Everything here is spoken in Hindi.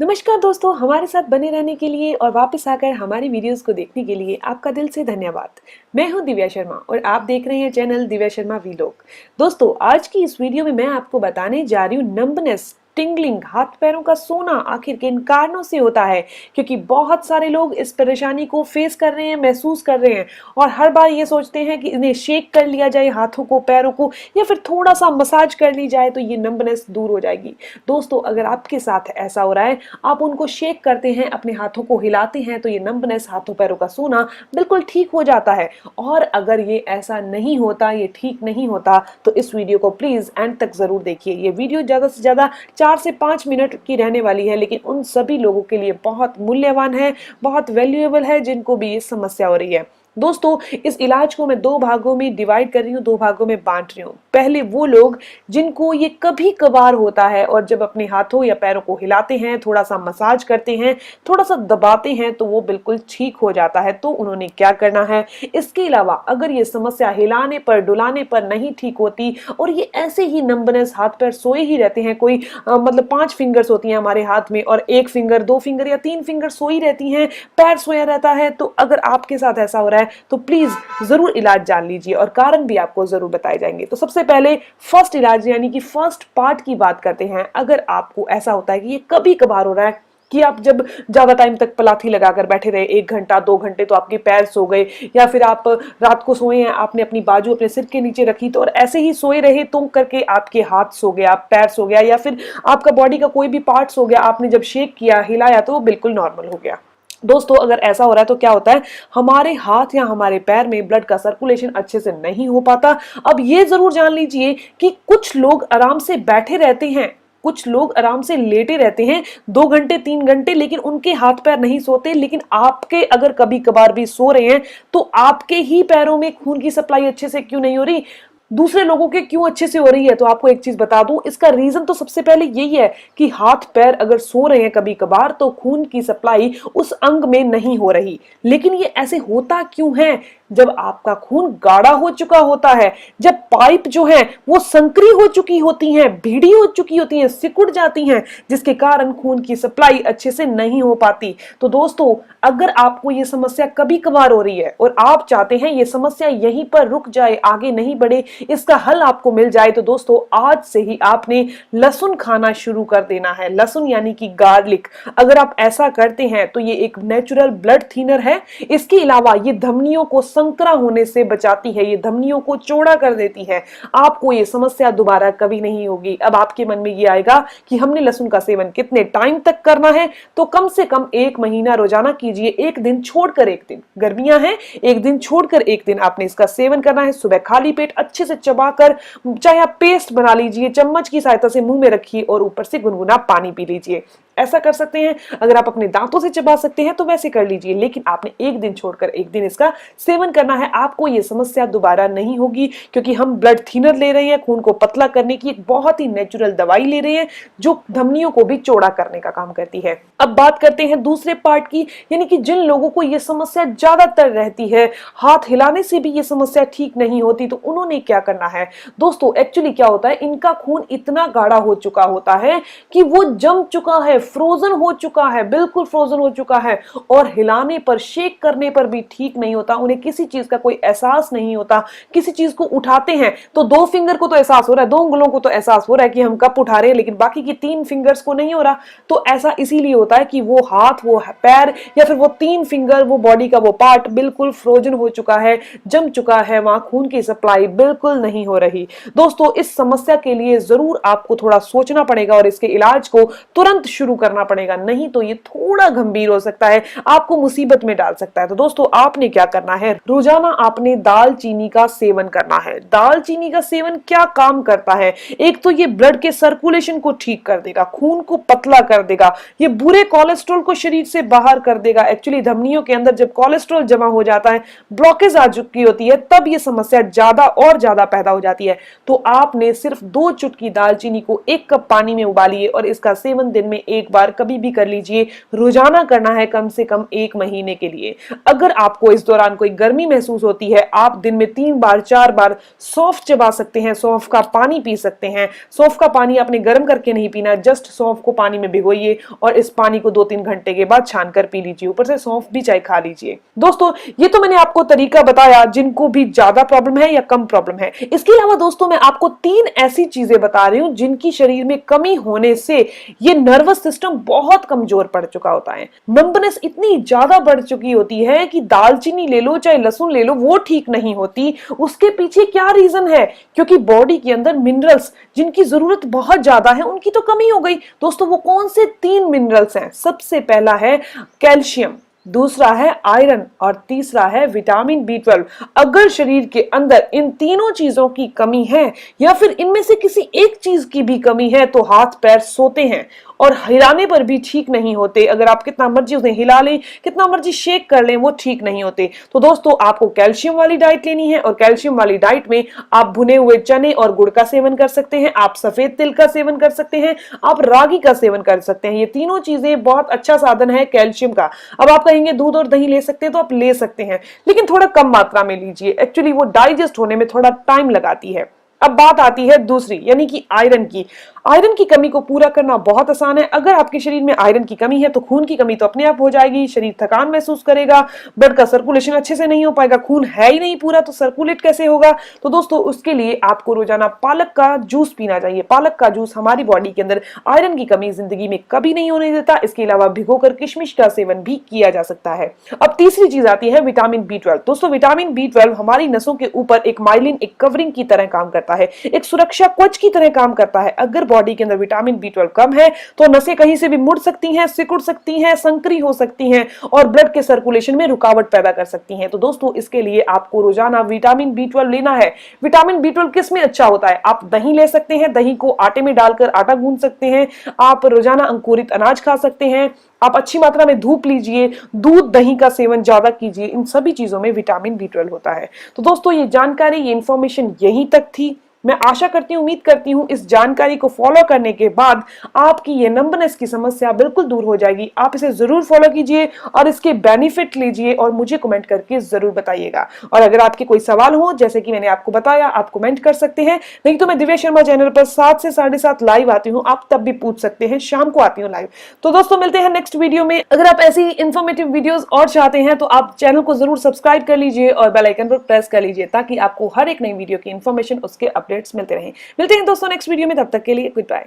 नमस्कार दोस्तों, हमारे साथ बने रहने के लिए और वापस आकर हमारी वीडियोस को देखने के लिए आपका दिल से धन्यवाद। मैं हूं दिव्या शर्मा और आप देख रहे हैं चैनल दिव्या शर्मा वीलॉग। दोस्तों, आज की इस वीडियो में मैं आपको बताने जा रही हूं नंबनेस, टिंगलिंग, हाथ पैरों का सोना आखिर किन कारणों से होता है, क्योंकि बहुत सारे लोग इस परेशानी को फेस कर रहे हैं, महसूस कर रहे हैं और हर बार ये सोचते हैं कि इन्हें शेक कर लिया जाए हाथों को, पैरों को, या फिर थोड़ा सा मसाज कर ली जाए तो ये नंबनेस दूर हो जाएगी। दोस्तों, अगर आपके साथ ऐसा हो रहा है, आप उनको शेक करते हैं, अपने हाथों को हिलाते हैं, तो ये नंबनेस, हाथों पैरों का सोना बिल्कुल ठीक हो जाता है। और अगर ये ऐसा नहीं होता, ये ठीक नहीं होता, तो इस वीडियो को प्लीज एंड तक जरूर देखिए। ये वीडियो ज्यादा से ज्यादा 4 से 5 मिनट की रहने वाली है, लेकिन उन सभी लोगों के लिए बहुत मूल्यवान है, बहुत वैल्यूएबल है जिनको भी ये समस्या हो रही है। दोस्तों, इस इलाज को मैं 2 भागों में डिवाइड कर रही हूँ, 2 भागों में बांट रही हूँ। पहले वो लोग जिनको ये कभी कभार होता है और जब अपने हाथों या पैरों को हिलाते हैं, थोड़ा सा मसाज करते हैं, थोड़ा सा दबाते हैं, तो वो बिल्कुल ठीक हो जाता है। तो उन्होंने क्या करना है? इसके अलावा अगर ये समस्या हिलाने पर, डुलाने पर नहीं ठीक होती और ये ऐसे ही नंबनेस, हाथ पैर सोए ही रहते हैं, कोई मतलब 5 फिंगर्स होती हैं हमारे हाथ में और 1 फिंगर, 2 फिंगर या 3 फिंगर सोई रहती हैं, पैर सोया रहता है, तो अगर आपके साथ ऐसा हो रहा है तो प्लीज जरूर इलाज जान लीजिए और कारण भी आपको जरूर बताए जाएंगे। तो सबसे पहले फर्स्ट इलाज यानी कि फर्स्ट पार्ट की बात करते हैं। अगर आपको ऐसा होता है कि ये कभी कभार हो रहा है कि आप जब ज्यादा टाइम तक पलाथी लगाकर बैठे रहे, 1 घंटा 2 घंटे, तो आपके पैर सो गए, या फिर आप रात को सोए हैं, आपने अपनी बाजू अपने सिर के नीचे रखी तो और ऐसे ही सोए रहे तो करके आपके हाथ सो गया, पैर सो गया, या फिर आपका बॉडी का कोई भी पार्ट सो गया, आपने जब शेक किया, हिलाया, तो वो बिल्कुल नॉर्मल हो गया। दोस्तों, अगर ऐसा हो रहा है तो क्या होता है, हमारे हाथ या हमारे पैर में ब्लड का सर्कुलेशन अच्छे से नहीं हो पाता। अब ये जरूर जान लीजिए कि कुछ लोग आराम से बैठे रहते हैं, कुछ लोग आराम से लेटे रहते हैं 2 घंटे 3 घंटे, लेकिन उनके हाथ पैर नहीं सोते। लेकिन आपके अगर कभी कभार भी सो रहे हैं तो आपके ही पैरों में खून की सप्लाई अच्छे से क्यों नहीं हो रही, दूसरे लोगों के क्यों अच्छे से हो रही है? तो आपको एक चीज बता दूं, इसका रीजन तो सबसे पहले यही है कि हाथ पैर अगर सो रहे हैं कभी कभार तो खून की सप्लाई उस अंग में नहीं हो रही। लेकिन ये ऐसे होता क्यों है? जब आपका खून गाढ़ा हो चुका होता है, जब पाइप जो है वो संकरी हो चुकी होती हैं, भीड़ी हो चुकी होती हैं, सिकुड़ जाती हैं, जिसके कारण खून की सप्लाई अच्छे से नहीं हो पाती। तो दोस्तों, अगर आपको ये समस्या कभी कभार हो रही है और आप चाहते हैं ये समस्या यहीं पर रुक जाए, आगे नहीं बढ़े, इसका हल आपको मिल जाए, तो दोस्तों आज से ही आपने लहसुन खाना शुरू कर देना है। लहसुन यानी कि गार्लिक। अगर आप ऐसा करते हैं तो ये एक नेचुरल ब्लड थिनर है। इसके अलावा ये धमनियों को संकरा होने से बचाती है, ये धमनियों को चौड़ा कर देती है। आपको ये समस्या दोबारा कभी नहीं होगी। अब आपके मन में ये आएगा कि हमने लहसुन का सेवन कितने टाइम तक करना है, तो कम से कम 1 महीना रोजाना कीजिए, 1 दिन छोड़कर 1 दिन। गर्मियां हैं, 1 दिन छोड़कर 1 दिन आपने इसका सेवन करना है। सुबह खाली पेट अच्छे से चबाकर, चाहे आप पेस्ट बना लीजिए, चम्मच की सहायता से मुंह में रखिए और ऊपर से गुनगुना पानी पी लीजिए। ऐसा कर सकते हैं। अगर आप अपने दांतों से चबा सकते हैं तो वैसे कर लीजिए, लेकिन आपने 1 दिन छोड़कर 1 दिन इसका सेवन करना है। आपको यह समस्या दोबारा नहीं होगी, क्योंकि हम ब्लड थिनर ले रहे हैं, खून को पतला करने की एक बहुत ही नेचुरल दवाई ले रहे हैं जो धमनियों को भी चौड़ा करने का काम करती है। अब बात करते हैं दूसरे पार्ट की, यानी कि जिन लोगों को यह समस्या ज्यादातर रहती है, हाथ हिलाने से भी यह समस्या ठीक नहीं होती, तो उन्होंने क्या करना है? दोस्तों, एक्चुअली क्या होता है, इनका खून इतना गाढ़ा हो चुका होता है कि वो जम चुका है, फ्रोजन हो चुका है, बिल्कुल फ्रोजन हो चुका है, और हिलाने पर, शेक करने पर भी ठीक नहीं होता। उन्हें किसी चीज का कोई एहसास नहीं होता। किसी चीज को उठाते हैं तो 2 फिंगर को तो एहसास हो रहा है, 2 उंगलों को तो एहसास हो रहा है कि हम कप उठा रहे हैं, लेकिन बाकी की 3 फिंगर्स को नहीं हो रहा। तो ऐसा इसीलिए होता है कि वो हाथ, वो पैर या फिर वो 3 फिंगर, वो बॉडी का वो पार्ट बिल्कुल फ्रोजन हो चुका है, जम चुका है, वहां खून की सप्लाई बिल्कुल नहीं हो रही। दोस्तों, इस समस्या के लिए जरूर आपको थोड़ा सोचना पड़ेगा और इसके इलाज को तुरंत शुरू करना पड़ेगा, नहीं तो ये थोड़ा गंभीर हो सकता है, आपको मुसीबत में डाल सकता है। तो दोस्तों, आपने क्या करना है? रोजाना आपने दालचीनी का सेवन करना है। दालचीनी का सेवन क्या काम करता है? एक तो ये ब्लड के सर्कुलेशन को ठीक कर देगा, खून को पतला कर देगा, ये बुरे कोलेस्ट्रॉल को शरीर से बाहर कर देगा। एक्चुअली धमनियों के अंदर जब कोलेस्ट्रॉल जमा हो जाता है, ब्लॉकेज आ चुकी होती है, तब ये समस्या ज्यादा और ज्यादा पैदा हो जाती है। तो आपने सिर्फ 2 चुटकी दालचीनी को 1 कप पानी में उबालिए और इसका सेवन दिन में 1 एक बार कभी भी कर लीजिए। रोजाना करना है कम से कम 1 महीने के लिए। अगर आपको इस दौरान कोई गर्मी महसूस होती है, आप दिन में 3 बार 4 बार सौंफ चबा सकते हैं, सौंफ का पानी पी सकते हैं। सौंफ का पानी आपने गर्म करके नहीं पीना, जस्ट सौंफ को पानी में भिगोइए और इस पानी को 2-3 घंटे के बाद छान कर पी लीजिए। ऊपर से सौंफ भी चाहे खा लीजिए। दोस्तों, ये तो मैंने आपको तरीका बताया जिनको भी ज्यादा प्रॉब्लम है या कम प्रॉब्लम है। इसके अलावा दोस्तों, मैं आपको 3 ऐसी चीजें बता रही हूं जिनकी शरीर में कमी होने से ये नर्वस सिस्टम बहुत कमजोर पड़ चुका होता है। नंबनेस इतनी ज्यादा बढ़ चुकी होती है कि दालचीनी ले लो चाहे लहसुन ले लो, वो ठीक नहीं होती। उसके पीछे क्या रीजन है? क्योंकि बॉडी के अंदर मिनरल्स जिनकी जरूरत बहुत ज्यादा है उनकी तो कमी हो गई। दोस्तों, वो कौन से 3 मिनरल्स हैं? सबसे पहला है कैल्शियम, दूसरा है आयरन और तीसरा है विटामिन B12। अगर शरीर के अंदर इन तीनों चीजों की कमी है या फिर इनमें से किसी एक चीज की भी कमी है तो हाथ पैर सोते हैं और हिलाने पर भी ठीक नहीं होते। अगर आप कितना मर्जी उन्हें हिला लें, कितना मर्जी शेक कर लें, वो ठीक नहीं होते। तो दोस्तों, आपको कैल्शियम वाली डाइट लेनी है और कैल्शियम वाली डाइट में आप भुने हुए चने और गुड़ का सेवन कर सकते हैं, आप सफेद तिल का सेवन कर सकते हैं, आप रागी का सेवन कर सकते हैं। ये तीनों चीजें बहुत अच्छा साधन है कैल्शियम का। अब आप कहेंगे दूध और दही ले सकते हैं, तो आप ले सकते हैं, लेकिन थोड़ा कम मात्रा में लीजिए। एक्चुअली वो डाइजेस्ट होने में थोड़ा टाइम लगाती है। अब बात आती है दूसरी, यानी कि आयरन की। आयरन की कमी को पूरा करना बहुत आसान है। अगर आपके शरीर में आयरन की कमी है तो खून की कमी तो अपने आप हो जाएगी, शरीर थकान महसूस करेगा, ब्लड का सर्कुलेशन अच्छे से नहीं हो पाएगा। खून है ही नहीं पूरा तो सर्कुलेट कैसे होगा? तो दोस्तों, उसके लिए आपको रोजाना पालक का जूस पीना चाहिए। पालक का जूस हमारी बॉडी के अंदर आयरन की कमी जिंदगी में कभी नहीं होने देता। इसके अलावा भिगोकर किशमिश का सेवन भी किया जा सकता है। अब तीसरी चीज आती है विटामिन B12। दोस्तों, विटामिन B12 हमारी नसों के ऊपर एक माइलिन, एक कवरिंग की तरह काम करता है, एक सुरक्षा कवच की तरह काम करता है। अगर बॉडी के अंदर विटामिन B12 कम है तो नसें कहीं से भी मुड़ सकती हैं, सिकुड़ सकती हैं, संकरी हो सकती हैं और ब्लड के सर्कुलेशन में रुकावट पैदा कर सकती हैं। तो दोस्तों, इसके लिए आपको रोजाना विटामिन B12 लेना है। विटामिन B12 किस में अच्छा होता है? आप दही ले सकते हैं, दही को आटे में डालकर आटा गूंथ सकते हैं, आप रोजाना अंकुरित अनाज खा सकते हैं, आप अच्छी मात्रा में धूप लीजिए, दूध दही का सेवन ज्यादा कीजिए। इन सभी चीजों में विटामिन B12 होता है। तो दोस्तों, ये जानकारी, ये इंफॉर्मेशन यहीं तक थी। मैं आशा करती हूं, उम्मीद करती हूं इस जानकारी को फॉलो करने के बाद आपकी ये नंबनेस की समस्या बिल्कुल दूर हो जाएगी। आप इसे जरूर फॉलो कीजिए और इसके बेनिफिट लीजिए और मुझे कमेंट करके जरूर बताइएगा। और अगर आपके कोई सवाल हो, जैसे कि मैंने आपको बताया, आप कमेंट कर सकते हैं। नहीं तो मैं दिव्या शर्मा चैनल पर 7 से 7:30 लाइव आती हूँ, आप तब भी पूछ सकते हैं। शाम को आती हूँ लाइव। तो दोस्तों, मिलते हैं नेक्स्ट वीडियो में। अगर आप ऐसी इंफॉर्मेटिव वीडियोस और चाहते हैं तो आप चैनल को जरूर सब्सक्राइब कर लीजिए और बेल आइकन पर प्रेस कर लीजिए ताकि आपको हर एक नई वीडियो की इंफॉर्मेशन, उसके अपडेट्स मिलते रहें। मिलते हैं दोस्तों नेक्स्ट वीडियो में, तब तक के लिए गुड बाय।